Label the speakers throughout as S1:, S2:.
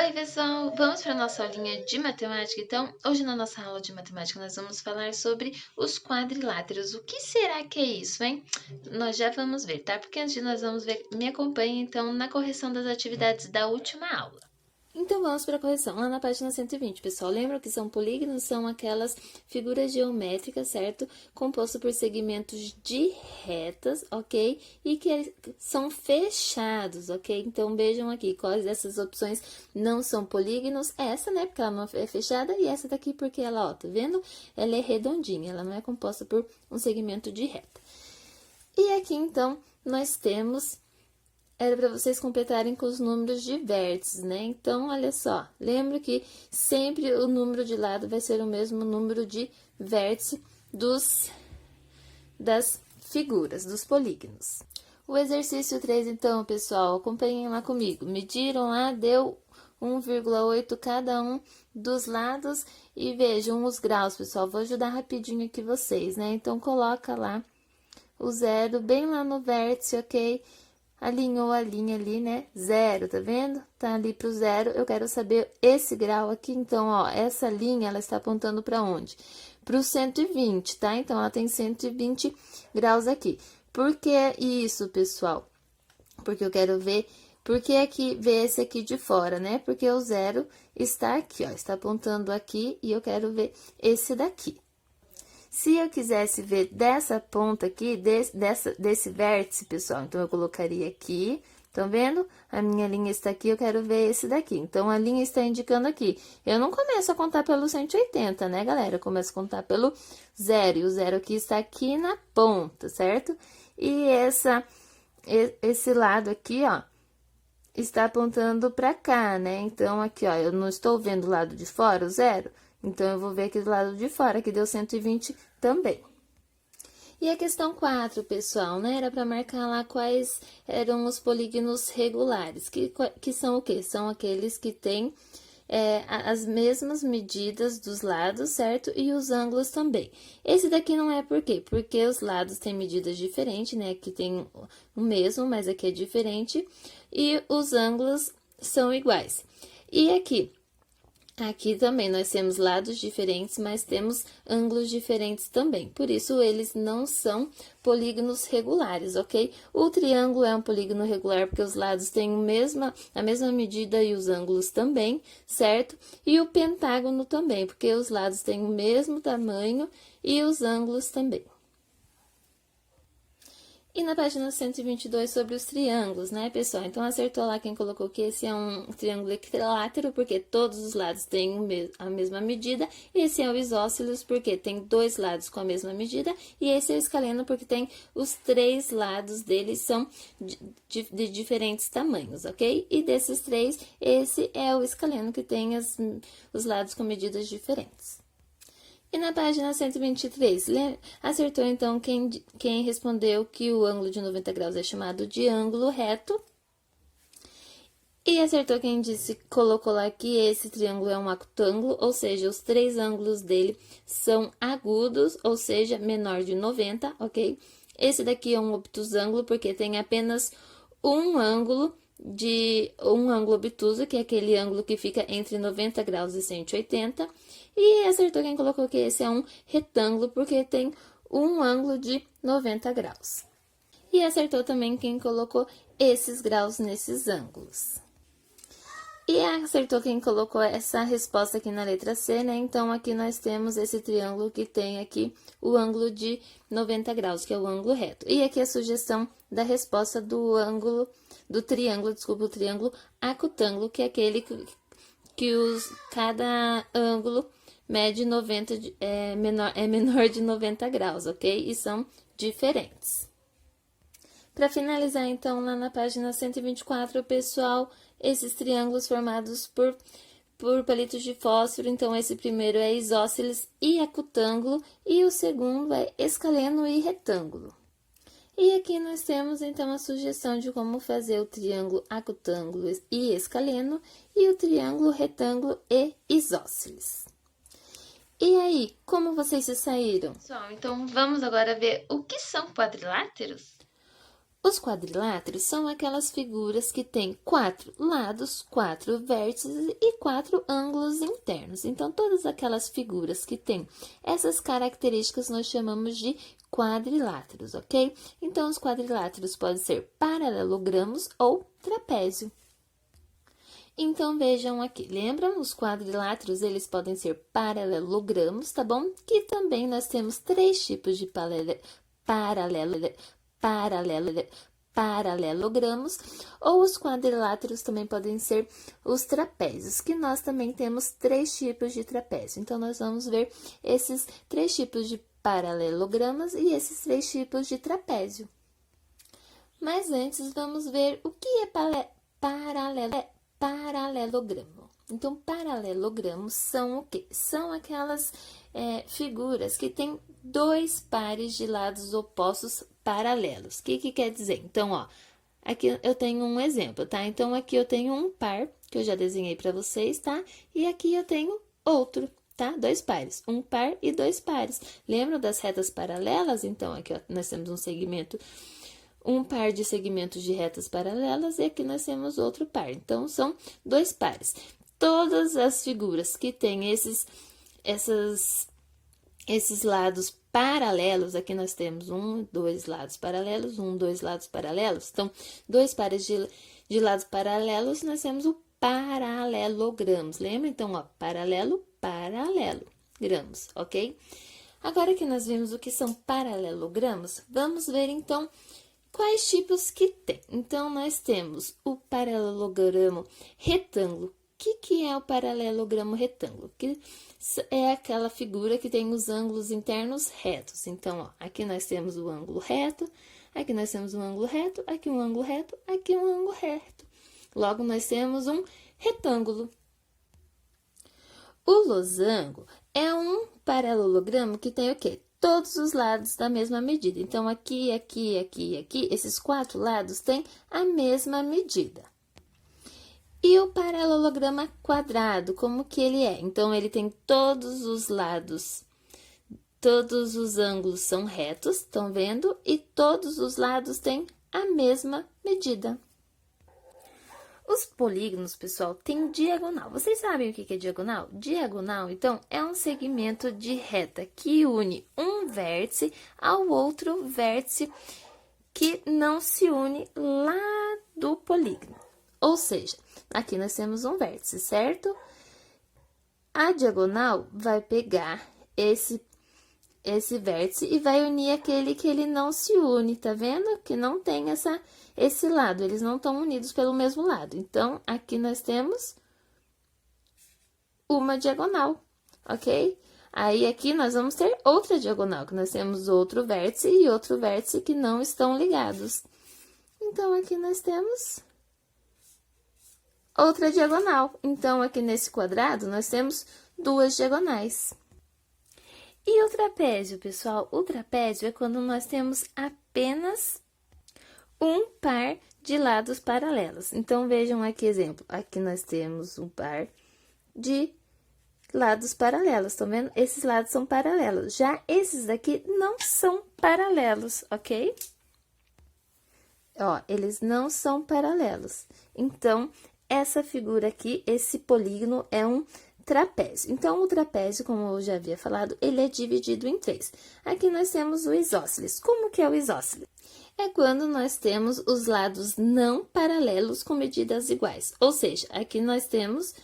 S1: Oi, pessoal! Vamos para a nossa aulinha de matemática, então? Hoje, na nossa aula de matemática, nós vamos falar sobre os quadriláteros. O que será que é isso, hein? Nós já vamos ver, tá? Porque antes de nós vamos ver, me acompanhe, então, na correção das atividades da última aula.
S2: Então vamos para a correção, lá na página 120, pessoal. Lembra que são polígonos, são aquelas figuras geométricas, certo? Composto por segmentos de retas, ok? E que são fechados, ok? Então vejam aqui quais dessas opções não são polígonos. Essa, né, porque ela não é fechada, e essa daqui porque ela, ó, tá vendo? Ela é redondinha, ela não é composta por um segmento de reta. E aqui, então, nós temos era para vocês completarem com os números de vértices, né? Então, olha só, lembra que sempre o número de lado vai ser o mesmo número de vértice das figuras, dos polígonos. O exercício 3, então, pessoal, acompanhem lá comigo. Mediram lá, deu 1,8 cada um dos lados e vejam os graus, pessoal. Vou ajudar rapidinho aqui vocês, né? Então, coloca lá o zero bem lá no vértice, ok? Alinhou a linha ali, né? Zero, tá vendo? Tá ali pro zero. Eu quero saber esse grau aqui. Então, ó, essa linha, ela está apontando para onde? Pro 120, tá? Então, ela tem 120 graus aqui. Por que isso, pessoal? Porque eu quero ver... Por que aqui, ver esse aqui de fora, né? Porque o zero está aqui, ó. Está apontando aqui e eu quero ver esse daqui. Se eu quisesse ver dessa ponta aqui, desse vértice, pessoal, então eu colocaria aqui, estão vendo? A minha linha está aqui, eu quero ver esse daqui. Então, a linha está indicando aqui. Eu não começo a contar pelo 180, né, galera? Eu começo a contar pelo zero, e o zero aqui está aqui na ponta, certo? E esse lado aqui, ó, está apontando para cá, né? Então, aqui, ó, eu não estou vendo o lado de fora, o zero. Então, eu vou ver aqui do lado de fora, que deu 120 também. E a questão 4, pessoal, né? Era para marcar lá quais eram os polígonos regulares, que são o quê? São aqueles que têm as mesmas medidas dos lados, certo? E os ângulos também. Esse daqui não é por quê? Porque os lados têm medidas diferentes, né? Aqui tem o mesmo, mas aqui é diferente. E os ângulos são iguais. E aqui? Aqui também nós temos lados diferentes, mas temos ângulos diferentes também. Por isso, eles não são polígonos regulares, ok? O triângulo é um polígono regular porque os lados têm a mesma medida e os ângulos também, certo? E o pentágono também, porque os lados têm o mesmo tamanho e os ângulos também. E na página 122 sobre os triângulos, né, pessoal? Então, acertou lá quem colocou que esse é um triângulo equilátero, porque todos os lados têm a mesma medida. Esse é o isósceles, porque tem dois lados com a mesma medida. E esse é o escaleno, porque tem os três lados dele são de diferentes tamanhos, ok? E desses três, esse é o escaleno, que tem os lados com medidas diferentes. E na página 123, acertou então quem respondeu que o ângulo de 90 graus é chamado de ângulo reto. E acertou quem disse, colocou lá que esse triângulo é um acutângulo, ou seja, os três ângulos dele são agudos, ou seja, menor de 90, ok? Esse daqui é um obtusângulo, porque tem apenas um ângulo obtuso, que é aquele ângulo que fica entre 90 graus e 180. E acertou quem colocou que esse é um retângulo, porque tem um ângulo de 90 graus. E acertou também quem colocou esses graus nesses ângulos. E acertou quem colocou essa resposta aqui na letra C, né? Então, aqui nós temos esse triângulo que tem aqui o ângulo de 90 graus, que é o ângulo reto. E aqui a sugestão da resposta do triângulo, desculpa, o triângulo acutângulo, que é aquele que cada ângulo mede 90, é menor de 90 graus, ok? E são diferentes. Para finalizar, então, lá na página 124, pessoal, esses triângulos formados por palitos de fósforo, então esse primeiro é isósceles e acutângulo, e o segundo é escaleno e retângulo. E aqui nós temos, então, a sugestão de como fazer o triângulo acutângulo e escaleno, e o triângulo retângulo e isósceles. E aí, como vocês se saíram?
S1: Pessoal, então vamos agora ver o que são quadriláteros?
S2: Os quadriláteros são aquelas figuras que têm 4 lados, 4 vértices e 4 ângulos internos. Então, todas aquelas figuras que têm essas características nós chamamos de quadriláteros, ok? Então, os quadriláteros podem ser paralelogramos ou trapézio. Então, vejam aqui, lembram? Os quadriláteros, eles podem ser paralelogramos, tá bom? Que também nós temos 3 tipos de paralelogramos, ou os quadriláteros também podem ser os trapézios, que nós também temos 3 tipos de trapézio. Então, nós vamos ver esses 3 tipos de paralelogramas e esses 3 tipos de trapézio. Mas antes, vamos ver o que é paralelogramo. Então, paralelogramos são o quê? São aquelas figuras que têm 2 pares de lados opostos paralelos. O que quer dizer? Então, ó, aqui eu tenho um exemplo, tá? Então, aqui eu tenho um par, que eu já desenhei para vocês, tá? E aqui eu tenho outro, tá? 2 pares, um par e 2 pares. Lembram das retas paralelas? Então, aqui ó, nós temos um segmento, um par de segmentos de retas paralelas e aqui nós temos outro par. Então, são 2 pares. Todas as figuras que têm esses lados paralelos, aqui nós temos 2 lados paralelos, 2 lados paralelos. Então, 2 pares de lados paralelos, nós temos o paralelogramos. Lembra? Então, ó, paralelo, paralelogramos, ok? Agora que nós vimos o que são paralelogramos, vamos ver, então, quais tipos que tem. Então, nós temos o paralelogramo retângulo. O que é o paralelogramo retângulo? Que é aquela figura que tem os ângulos internos retos. Então, ó, aqui nós temos o ângulo reto, aqui nós temos um ângulo reto, aqui um ângulo reto, aqui um ângulo reto. Logo, nós temos um retângulo. O losango é um paralelogramo que tem o quê? Todos os lados da mesma medida. Então, aqui, esses 4 lados têm a mesma medida. E o paralelograma quadrado, como que ele é? Então, ele tem todos os lados, todos os ângulos são retos, estão vendo? E todos os lados têm a mesma medida. Os polígonos, pessoal, têm diagonal. Vocês sabem o que é diagonal? Diagonal, então, é um segmento de reta que une um vértice ao outro vértice que não se une lá do polígono. Ou seja, aqui nós temos um vértice, certo? A diagonal vai pegar esse vértice e vai unir aquele que ele não se une, tá vendo? Que não tem esse lado, eles não estão unidos pelo mesmo lado. Então, aqui nós temos uma diagonal, ok? Aí, aqui nós vamos ter outra diagonal, que nós temos outro vértice e outro vértice que não estão ligados. Então, aqui nós temos outra diagonal. Então, aqui nesse quadrado, nós temos 2 diagonais. E o trapézio, pessoal? O trapézio é quando nós temos apenas um par de lados paralelos. Então, vejam aqui exemplo. Aqui nós temos um par de lados paralelos, estão vendo? Esses lados são paralelos. Já esses daqui não são paralelos, ok? Ó, eles não são paralelos. Então, essa figura aqui, esse polígono é um trapézio. Então, o trapézio, como eu já havia falado, ele é dividido em 3. Aqui nós temos o isósceles. Como que é o isósceles? É quando nós temos os lados não paralelos com medidas iguais. Ou seja, aqui nós temos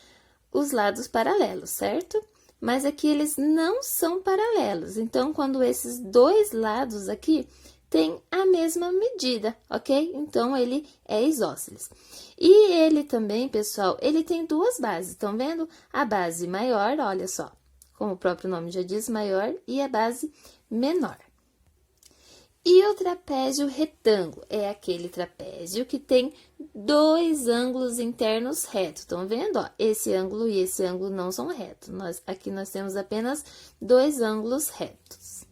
S2: os lados paralelos, certo? Mas aqui eles não são paralelos. Então, quando esses 2 lados aqui tem a mesma medida, ok? Então, ele é isósceles. E ele também, pessoal, ele tem 2 bases, estão vendo? A base maior, olha só, como o próprio nome já diz, maior, e a base menor. E o trapézio retângulo é aquele trapézio que tem 2 ângulos internos retos, estão vendo? Ó, esse ângulo e esse ângulo não são retos, aqui nós temos apenas 2 ângulos retos.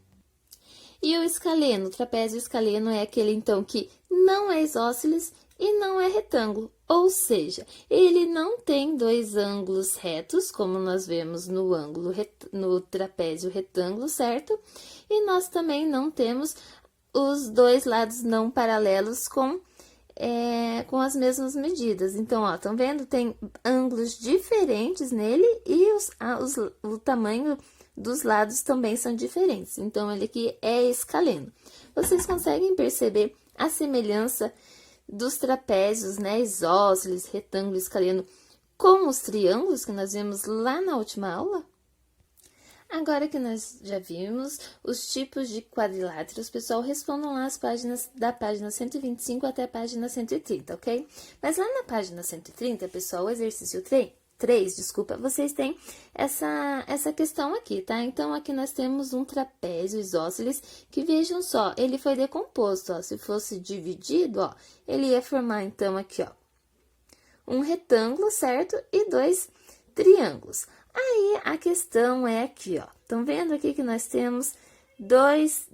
S2: E o escaleno, o trapézio escaleno é aquele, então, que não é isósceles e não é retângulo. Ou seja, ele não tem 2 ângulos retos, como nós vemos no trapézio retângulo, certo? E nós também não temos os dois lados não paralelos com as mesmas medidas. Então, ó, estão vendo? Tem ângulos diferentes nele e o tamanho dos lados também são diferentes. Então, ele aqui é escaleno. Vocês conseguem perceber a semelhança dos trapézios, né? Isósceles, retângulo, escaleno, com os triângulos que nós vimos lá na última aula? Agora que nós já vimos os tipos de quadriláteros, pessoal, respondam lá as páginas da página 125 até a página 130, ok? Mas lá na página 130, pessoal, o exercício 3, desculpa, vocês têm essa questão aqui, tá? Então, aqui nós temos um trapézio isósceles, que vejam só, ele foi decomposto, ó, se fosse dividido, ó, ele ia formar, então, aqui, ó, um retângulo, certo? E dois triângulos. Aí, a questão é aqui, ó. Estão vendo aqui que nós temos dois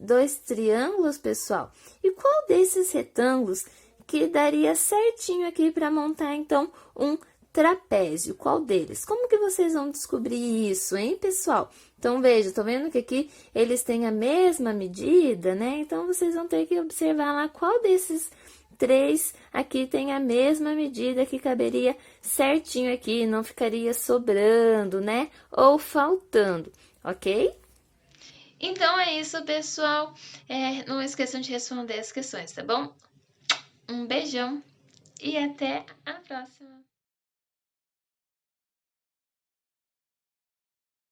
S2: triângulos, pessoal? E qual desses retângulos que daria certinho aqui para montar, então, um trapézio? Qual deles? Como que vocês vão descobrir isso, hein, pessoal? Então, veja, estão vendo que aqui eles têm a mesma medida, né? Então, vocês vão ter que observar lá qual desses 3 aqui tem a mesma medida que caberia certinho aqui, não ficaria sobrando, né? Ou faltando, ok?
S1: Então é isso, pessoal. Não esqueçam de responder as questões, tá bom? Um beijão e até a próxima!